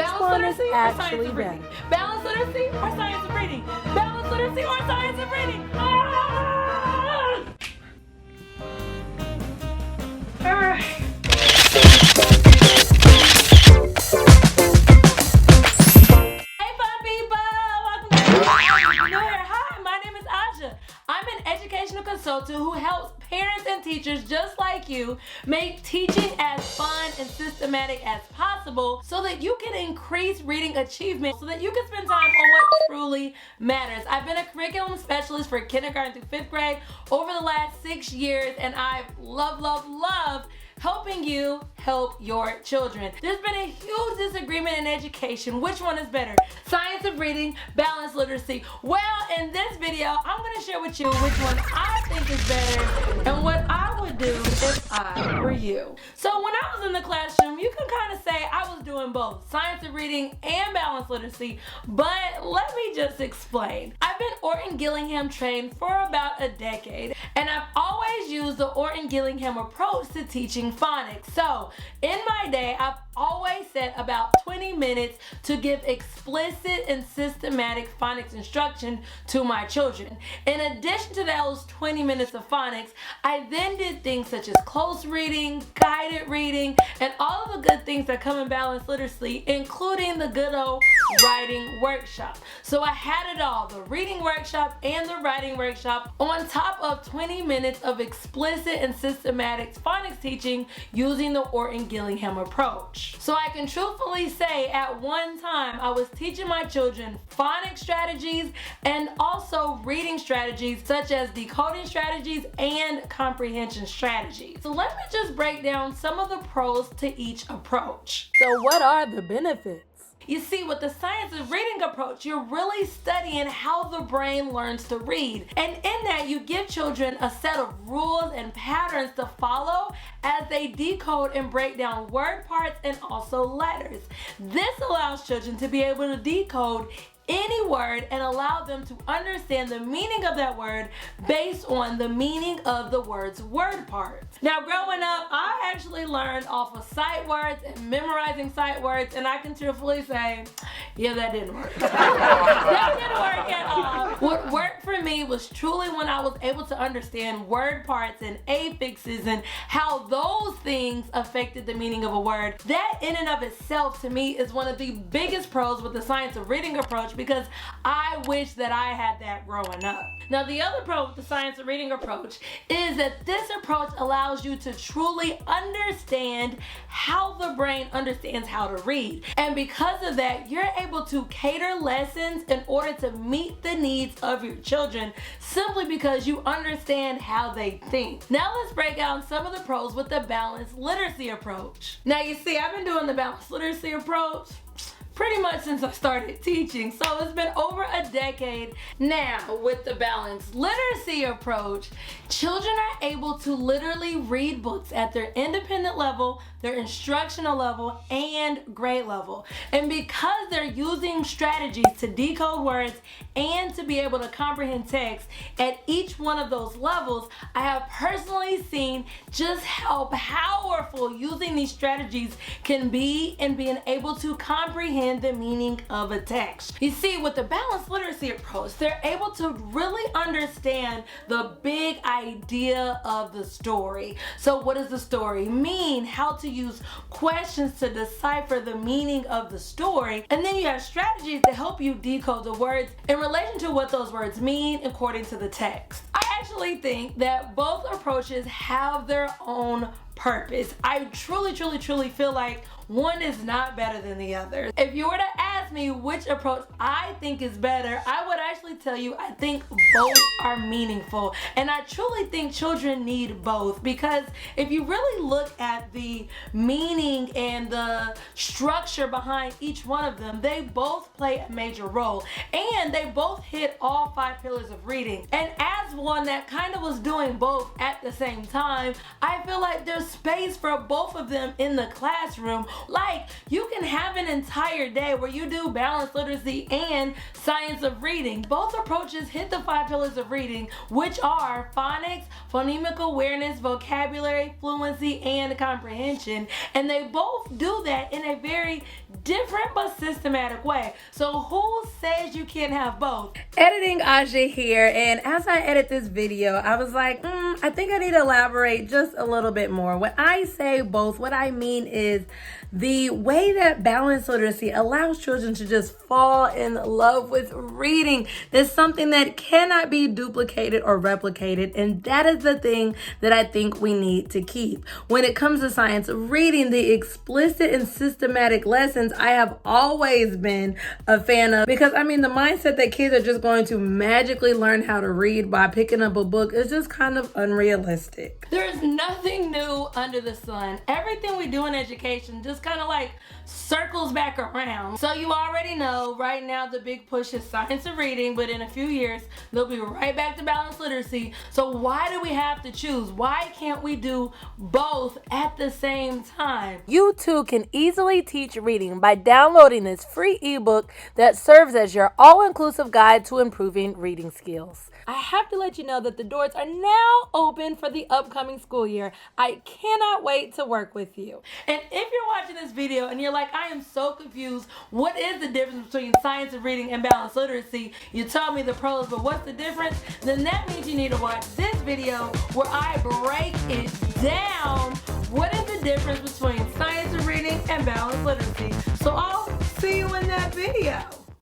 one is literacy or science actually of reading? better? Balance literacy or science of reading? Balance literacy or science of reading? Alright. Hey fun people! Welcome back. Hi, my name is Aja. I'm an educational consultant who helps parents and teachers just like you make teaching as fun and systematic as possible so that you can increase reading achievement so that you can spend time on what truly matters. I've been a curriculum specialist for kindergarten through 5th grade over the last 6 years, and I've loved helping you help your children. There's been a huge disagreement in education. Which one is better? Science of reading, balanced literacy. Well, in this video, I'm gonna share with you which one I think is better and what I would do if I were you. So when I was in the classroom, you can kind of say I was doing both science of reading and balanced literacy, but let me just explain. I've been Orton Gillingham trained for about a decade, and I've always used the Orton Gillingham approach to teaching phonics. So in my day, I've always set about 20 minutes to give explicit and systematic phonics instruction to my children. In addition to those 20 minutes of phonics, I then did things such as close reading, guided reading, and all of the good things that come in balanced literacy, including the good old writing workshop. So I had it all, the reading workshop and the writing workshop, on top of 20 minutes of explicit and systematic phonics teaching using the Orton Gillingham approach. So I can truthfully say at one time I was teaching my children phonics strategies and also reading strategies such as decoding strategies and comprehension strategies. So let me just break down some of the pros to each approach. So what are the benefits? You see, with the science of reading approach, you're really studying how the brain learns to read. And in that, you give children a set of rules and patterns to follow as they decode and break down word parts and also letters. This allows children to be able to decode any word and allow them to understand the meaning of that word based on the meaning of the word's word parts. Now, growing up, I actually learned off of sight words and memorizing sight words, and I can truthfully say, yeah, that didn't work. That didn't work at all. What worked for me was truly when I was able to understand word parts and affixes and how those things affected the meaning of a word. That in and of itself to me is one of the biggest pros with the science of reading approach, because I wish that I had that growing up. Now, the other pro with the science of reading approach is that this approach allows you to truly understand how the brain understands how to read. And because of that, you're able to cater lessons in order to meet the needs of your children simply because you understand how they think. Now let's break down some of the pros with the balanced literacy approach. Now you see, I've been doing the balanced literacy approach pretty much since I started teaching, so it's been over a decade now. With the balanced literacy approach, children are able to literally read books at their independent level, their instructional level, and grade level. And because they're using strategies to decode words and to be able to comprehend text at each one of those levels, I have personally seen just how powerful using these strategies can be in being able to comprehend the meaning of a text. You see, with the balanced literacy approach, they're able to really understand the big idea of the story. So what does the story mean? How to use questions to decipher the meaning of the story. And then you have strategies to help you decode the words in relation to what those words mean according to the text. I actually think that both approaches have their own purpose. I truly feel like one is not better than the other. If you were to ask me which approach I think is better, I would actually tell you I think both are meaningful. And I truly think children need both, because if you really look at the meaning and the structure behind each one of them, they both play a major role. And they both hit all 5 pillars of reading. And as one that kind of was doing both at the same time, I feel like there's space for both of them in the classroom. Like, you can have an entire day where you do do balanced literacy and science of reading. Both approaches hit the 5 pillars of reading, which are phonics, phonemic awareness, vocabulary, fluency, and comprehension. And they both do that in a very different but systematic way. So who says you can't have both? Editing Aja here, and as I edit this video, I was like, I think I need to elaborate just a little bit more. When I say both, what I mean is the way that balanced literacy allows children to just fall in love with reading is something that cannot be duplicated or replicated, and that is the thing that I think we need to keep. When it comes to science of reading, the explicit and systematic lessons I have always been a fan of, because the mindset that kids are just going to magically learn how to read by picking up a book is just kind of unrealistic. There's nothing new under the sun. Everything we do in education just kind of like circles back around. So you already know right now the big push is science of reading, but in a few years they'll be right back to balanced literacy. So why do we have to choose? Why can't we do both at the same time? You too can easily teach reading by downloading this free ebook that serves as your all-inclusive guide to improving reading skills. I have to let you know that the doors are now open for the upcoming school year. I cannot wait to work with you. And if you're watching this video and you're like, I am so confused, what is the difference between science of reading and balanced literacy? You told me the pros, but what's the difference? Then that means you need to watch this video where I break it down. What is the difference between science of reading and balanced literacy? So I'll see you in that video.